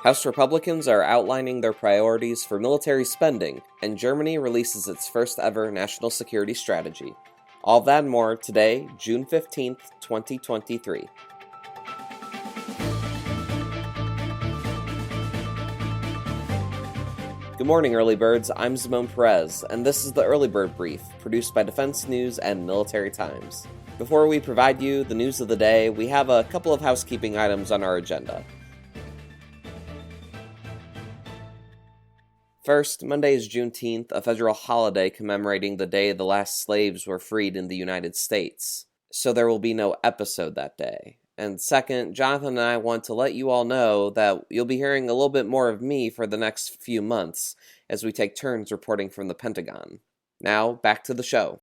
House Republicans are outlining their priorities for military spending, and Germany releases its first ever national security strategy. All that and more today, June 15th, 2023. Good morning, Early Birds. I'm Zimone Perez, and this is the Early Bird Brief, produced by Defense News and Military Times. Before we provide you the news of the day, we have a couple of housekeeping items on our agenda. First, Monday is Juneteenth, a federal holiday commemorating the day the last slaves were freed in the United States, so there will be no episode that day. And second, Jonathan and I want to let you all know that you'll be hearing a little bit more of me for the next few months as we take turns reporting from the Pentagon. Now, back to the show.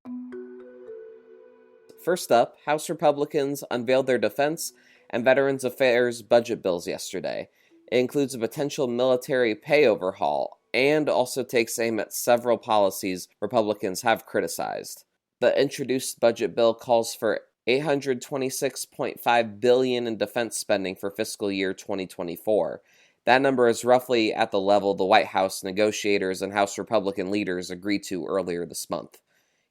First up, House Republicans unveiled their Defense and Veterans Affairs budget bills yesterday. It includes a potential military pay overhaul and also takes aim at several policies Republicans have criticized. The introduced budget bill calls for $826.5 billion in defense spending for fiscal year 2024. That number is roughly at the level the White House negotiators and House Republican leaders agreed to earlier this month.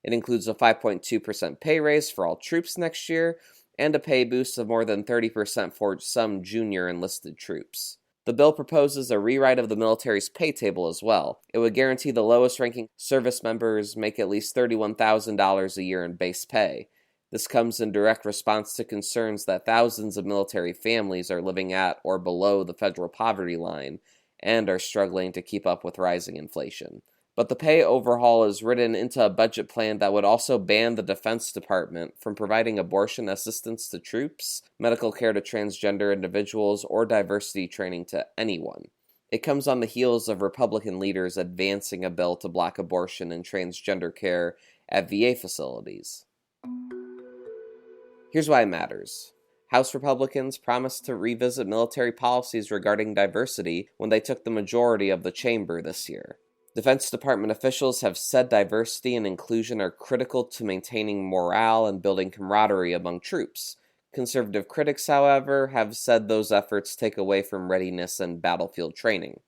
It includes a 5.2% pay raise for all troops next year and a pay boost of more than 30% for some junior enlisted troops. The bill proposes a rewrite of the military's pay table as well. It would guarantee the lowest-ranking service members make at least $31,000 a year in base pay. This comes in direct response to concerns that thousands of military families are living at or below the federal poverty line and are struggling to keep up with rising inflation. But the pay overhaul is written into a budget plan that would also ban the Defense Department from providing abortion assistance to troops, medical care to transgender individuals, or diversity training to anyone. It comes on the heels of Republican leaders advancing a bill to block abortion and transgender care at VA facilities. Here's why it matters. House Republicans promised to revisit military policies regarding diversity when they took the majority of the chamber this year. Defense Department officials have said diversity and inclusion are critical to maintaining morale and building camaraderie among troops. Conservative critics, however, have said those efforts take away from readiness and battlefield training.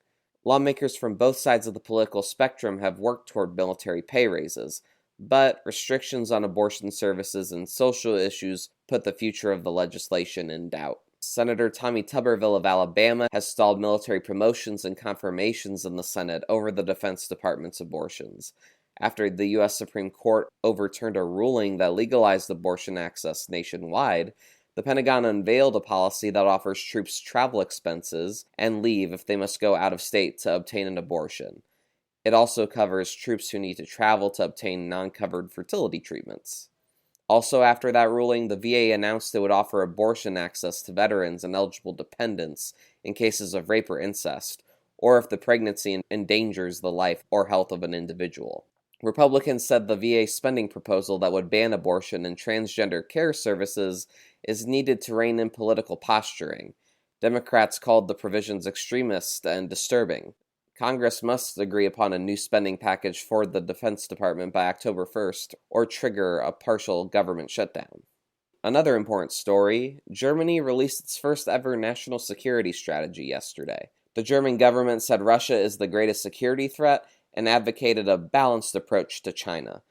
Lawmakers from both sides of the political spectrum have worked toward military pay raises, but restrictions on abortion services and social issues put the future of the legislation in doubt. Senator Tommy Tuberville of Alabama has stalled military promotions and confirmations in the Senate over the Defense Department's abortions, after the U.S. Supreme Court overturned a ruling that legalized abortion access nationwide. The Pentagon unveiled a policy that offers troops travel expenses and leave if they must go out of state to obtain an abortion. It also covers troops who need to travel to obtain non-covered fertility treatments. Also, after that ruling, the VA announced it would offer abortion access to veterans and eligible dependents in cases of rape or incest, or if the pregnancy endangers the life or health of an individual. Republicans said the VA spending proposal that would ban abortion and transgender care services is needed to rein in political posturing. Democrats called the provisions extremist and disturbing. Congress must agree upon a new spending package for the Defense Department by October 1st, or trigger a partial government shutdown. Another important story, Germany released its first ever national security strategy yesterday. The German government said Russia is the greatest security threat and advocated a balanced approach to China.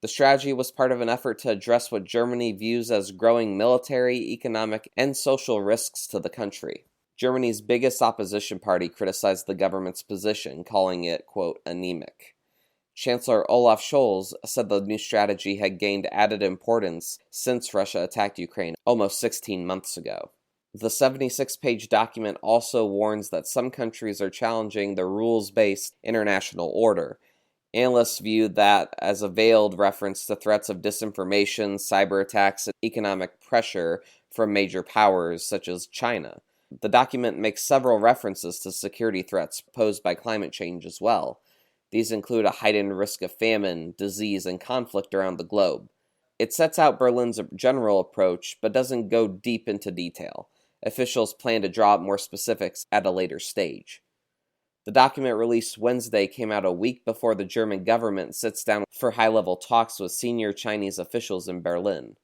The strategy was part of an effort to address what Germany views as growing military, economic, and social risks to the country. Germany's biggest opposition party criticized the government's position, calling it, quote, anemic. Chancellor Olaf Scholz said the new strategy had gained added importance since Russia attacked Ukraine almost 16 months ago. The 76-page document also warns that some countries are challenging the rules-based international order. Analysts view that as a veiled reference to threats of disinformation, cyber attacks, and economic pressure from major powers such as China. The document makes several references to security threats posed by climate change as well. These include a heightened risk of famine, disease, and conflict around the globe. It sets out Berlin's general approach, but doesn't go deep into detail. Officials plan to draw up more specifics at a later stage. The document released Wednesday came out a week before the German government sits down for high-level talks with senior Chinese officials in Berlin.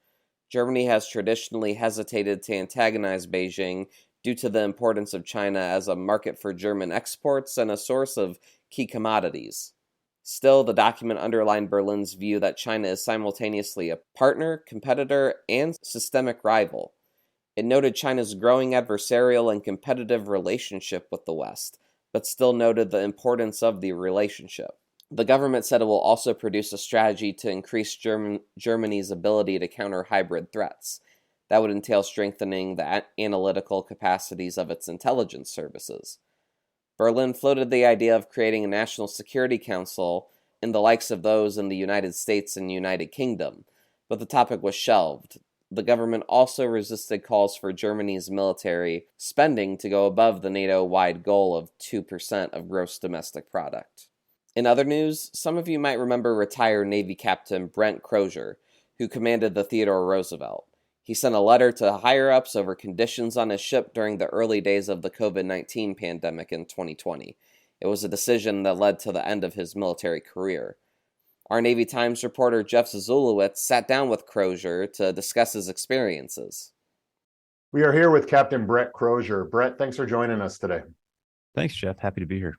Germany has traditionally hesitated to antagonize Beijing due to the importance of China as a market for German exports and a source of key commodities. Still, the document underlined Berlin's view that China is simultaneously a partner, competitor, and systemic rival. It noted China's growing adversarial and competitive relationship with the West, but still noted the importance of the relationship. The government said it will also produce a strategy to increase Germany's ability to counter hybrid threats. That would entail strengthening the analytical capacities of its intelligence services. Berlin floated the idea of creating a national security council in the likes of those in the United States and United Kingdom, but the topic was shelved. The government also resisted calls for Germany's military spending to go above the NATO-wide goal of 2% of gross domestic product. In other news, some of you might remember retired Navy Captain Brent Crozier, who commanded the Theodore Roosevelt. He sent a letter to higher-ups over conditions on his ship during the early days of the COVID-19 pandemic in 2020. It was a decision that led to the end of his military career. Our Navy Times reporter Jeff Zazulowicz sat down with Crozier to discuss his experiences. We are here with Captain Brett Crozier. Brett, thanks for joining us today. Thanks, Jeff. Happy to be here.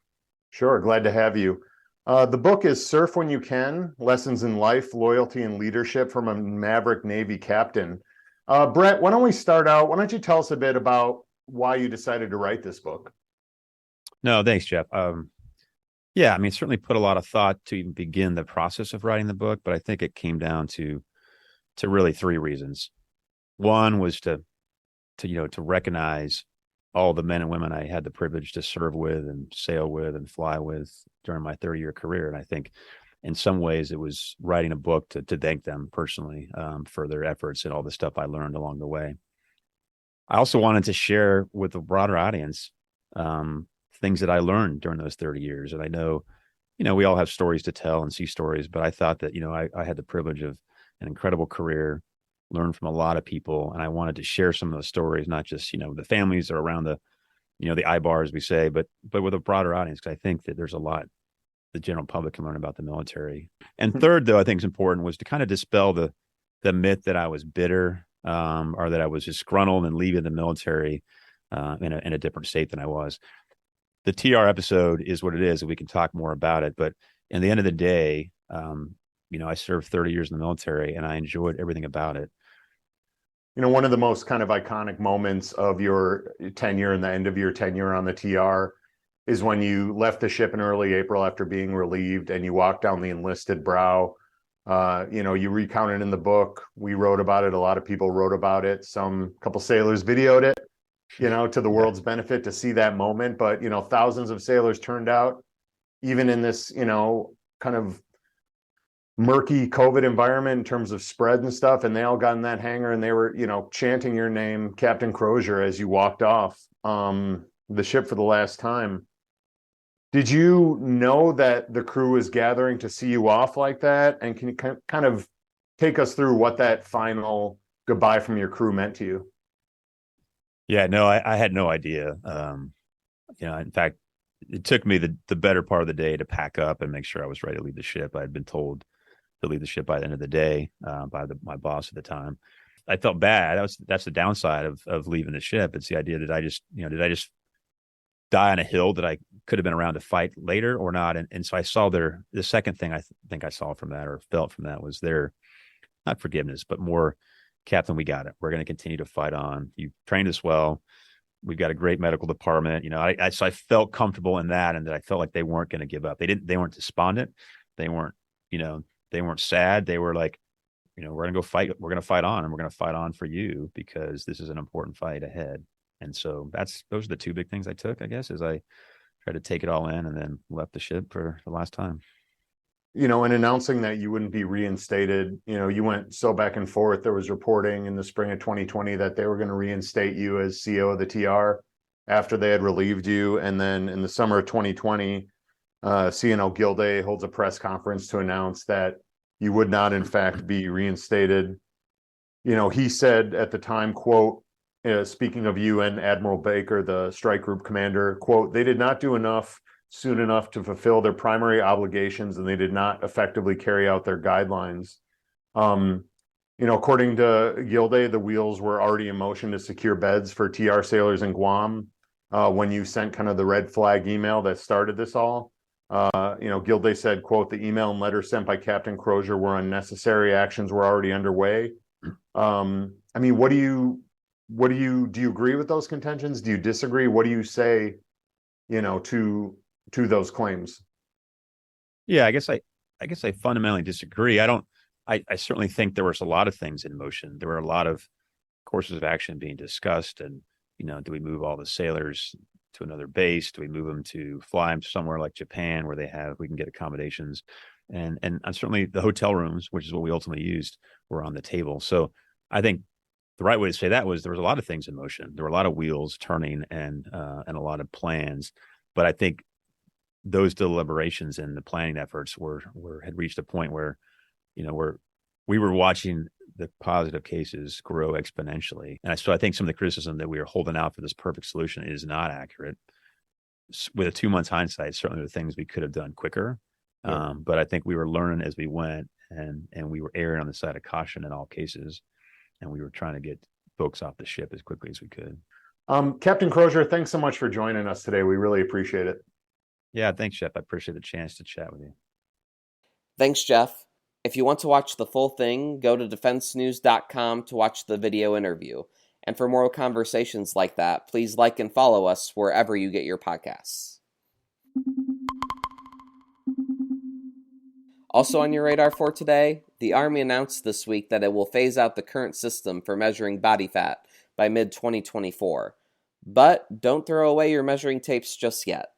Sure, glad to have you. The book is Surf When You Can, Lessons in Life, Loyalty, and Leadership from a Maverick Navy Captain. Brett, why don't we start out? Why don't you tell us a bit about why you decided to write this book? No, thanks, Jeff. Yeah, I mean, certainly put a lot of thought to even begin the process of writing the book, but I think it came down to really three reasons. One was to recognize all the men and women I had the privilege to serve with and sail with and fly with during my 30-year career. And I think in some ways it was writing a book to thank them personally for their efforts and all the stuff I learned along the way. I also wanted to share with the broader audience things that I learned during those 30 years. And I know, we all have stories to tell and see stories, but I thought that, I had the privilege of an incredible career, learned from a lot of people. And I wanted to share some of those stories, not just, the families or around the, the I-bars we say, but with a broader audience, because I think that there's a lot the general public can learn about the military. And third, though, I think is important was to kind of dispel the myth that I was bitter or that I was disgruntled and leaving the military in a different state than I was. The TR episode is what it is, and we can talk more about it. But in the end of the day, I served 30 years in the military, and I enjoyed everything about it. One of the most kind of iconic moments of your tenure and the end of your tenure on the TR is when you left the ship in early April after being relieved, and you walked down the enlisted brow. You recounted in the book. We wrote about it. A lot of people wrote about it. Couple sailors videoed it, to the world's benefit to see that moment. But, thousands of sailors turned out, even in this, kind of murky COVID environment in terms of spread and stuff. And they all got in that hangar and they were, chanting your name, Captain Crozier, as you walked off the ship for the last time. Did you know that the crew was gathering to see you off like that? And can you kind of take us through what that final goodbye from your crew meant to you? Yeah, no, I had no idea. In fact, it took me the better part of the day to pack up and make sure I was ready to leave the ship. I had been told to leave the ship by the end of the day by my boss at the time. I felt bad. That's the downside of leaving the ship. It's the idea that did I just die on a hill that I could have been around to fight later or not? And so I saw the second thing I think I saw from that or felt from that was their, not forgiveness, but more, Captain, we got it. We're going to continue to fight on. You trained us well. We've got a great medical department. So I felt comfortable in that, and that I felt like they weren't going to give up. They weren't despondent. They weren't sad. They were like, we're going to go fight. We're going to fight on, and we're going to fight on for you because this is an important fight ahead. And so those are the two big things I took, I guess, as I tried to take it all in and then left the ship for the last time. In announcing that you wouldn't be reinstated, you went so back and forth. There was reporting in the spring of 2020 that they were going to reinstate you as CO of the TR after they had relieved you. And then in the summer of 2020, CNO Gilday holds a press conference to announce that you would not, in fact, be reinstated. He said at the time, quote, speaking of you and Admiral Baker, the strike group commander, quote, "They did not do enough soon enough to fulfill their primary obligations, and they did not effectively carry out their guidelines." According to Gilday, the wheels were already in motion to secure beds for TR sailors in Guam when you sent kind of the red flag email that started this all. Gilday said, quote, "The email and letter sent by Captain Crozier were unnecessary. Actions were already underway." I mean, do you agree with those contentions? Do you disagree? What do you say, to those claims? Yeah, I guess I fundamentally disagree. I certainly think there was a lot of things in motion. There were a lot of courses of action being discussed, and do we move all the sailors to another base? Do we move them to fly them somewhere like Japan where we can get accommodations? And certainly the hotel rooms, which is what we ultimately used, were on the table. So I think the right way to say that was there was a lot of things in motion. There were a lot of wheels turning and a lot of plans. But I think those deliberations and the planning efforts had reached a point where, we were watching the positive cases grow exponentially. And so I think some of the criticism that we are holding out for this perfect solution is not accurate. With a 2 months hindsight, certainly the things we could have done quicker. Yeah. But I think we were learning as we went, and we were erring on the side of caution in all cases. And we were trying to get folks off the ship as quickly as we could. Captain Crozier, thanks so much for joining us today. We really appreciate it. Yeah, thanks, Jeff. I appreciate the chance to chat with you. Thanks, Jeff. If you want to watch the full thing, go to defensenews.com to watch the video interview. And for more conversations like that, please like and follow us wherever you get your podcasts. Also on your radar for today, the Army announced this week that it will phase out the current system for measuring body fat by mid-2024. But don't throw away your measuring tapes just yet.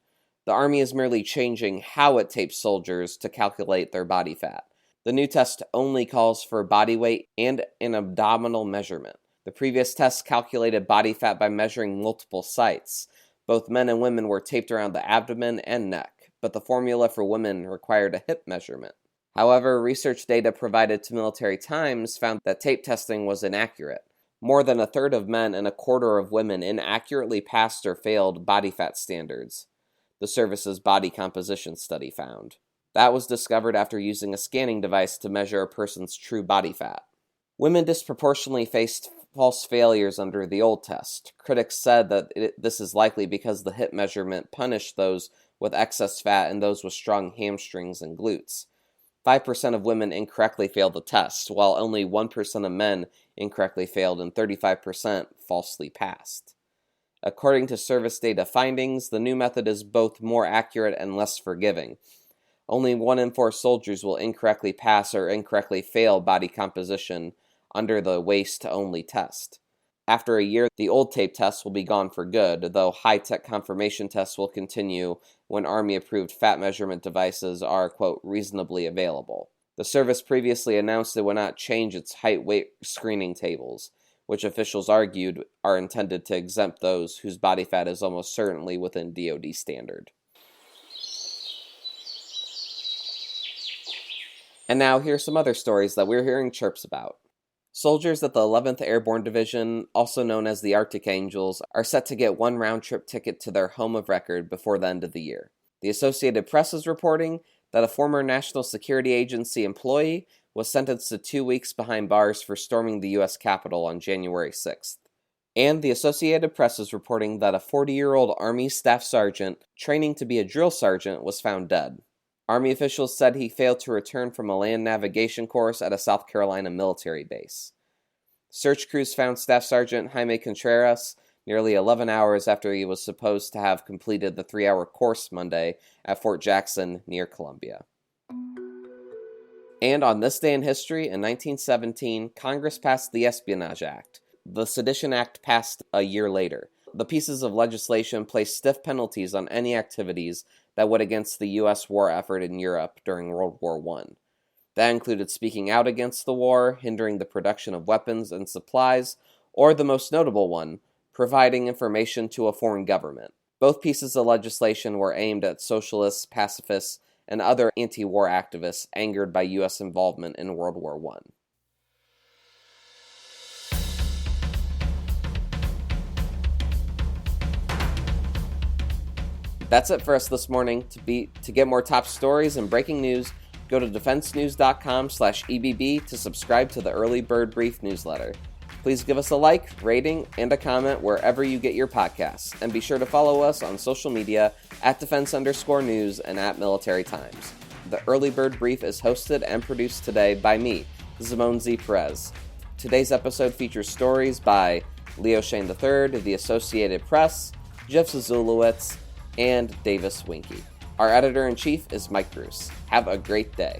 The Army is merely changing how it tapes soldiers to calculate their body fat. The new test only calls for body weight and an abdominal measurement. The previous test calculated body fat by measuring multiple sites. Both men and women were taped around the abdomen and neck, but the formula for women required a hip measurement. However, research data provided to Military Times found that tape testing was inaccurate. More than a third of men and a quarter of women inaccurately passed or failed body fat standards, the service's body composition study found. That was discovered after using a scanning device to measure a person's true body fat. Women disproportionately faced false failures under the old test. Critics said that this is likely because the hip measurement punished those with excess fat and those with strong hamstrings and glutes. 5% of women incorrectly failed the test, while only 1% of men incorrectly failed and 35% falsely passed. According to service data findings, the new method is both more accurate and less forgiving. Only 1 in 4 soldiers will incorrectly pass or incorrectly fail body composition under the waist-only test. After a year, the old tape test will be gone for good, though high-tech confirmation tests will continue when Army-approved fat measurement devices are, quote, reasonably available. The service previously announced it would not change its height-weight screening tables, which officials argued are intended to exempt those whose body fat is almost certainly within DoD standard. And now, here's some other stories that we're hearing chirps about. Soldiers at the 11th Airborne Division, also known as the Arctic Angels, are set to get 1 round-trip ticket to their home of record before the end of the year. The Associated Press is reporting that a former National Security Agency employee was sentenced to 2 weeks behind bars for storming the U.S. Capitol on January 6th. And the Associated Press is reporting that a 40-year-old Army staff sergeant training to be a drill sergeant was found dead. Army officials said he failed to return from a land navigation course at a South Carolina military base. Search crews found Staff Sergeant Jaime Contreras nearly 11 hours after he was supposed to have completed the 3-hour course Monday at Fort Jackson near Columbia. And on this day in history, in 1917, Congress passed the Espionage Act. The Sedition Act passed a year later. The pieces of legislation placed stiff penalties on any activities that went against the U.S. war effort in Europe during World War I. That included speaking out against the war, hindering the production of weapons and supplies, or the most notable one, providing information to a foreign government. Both pieces of legislation were aimed at socialists, pacifists, and other anti-war activists angered by U.S. involvement in World War I. That's it for us this morning. To get more top stories and breaking news, go Go to defensenews.com/EBB to subscribe to the Early Bird Brief newsletter. Please give us a like, rating, and a comment wherever you get your podcasts, and be sure to follow us on social media at @defense_news and @Military Times. The Early Bird Brief is hosted and produced today by me, Zimone Z. Perez. Today's episode features stories by Leo Shane III of the Associated Press, Jeff Zazulowicz, and Davis Winke. Our editor-in-chief is Mike Bruce. Have a great day.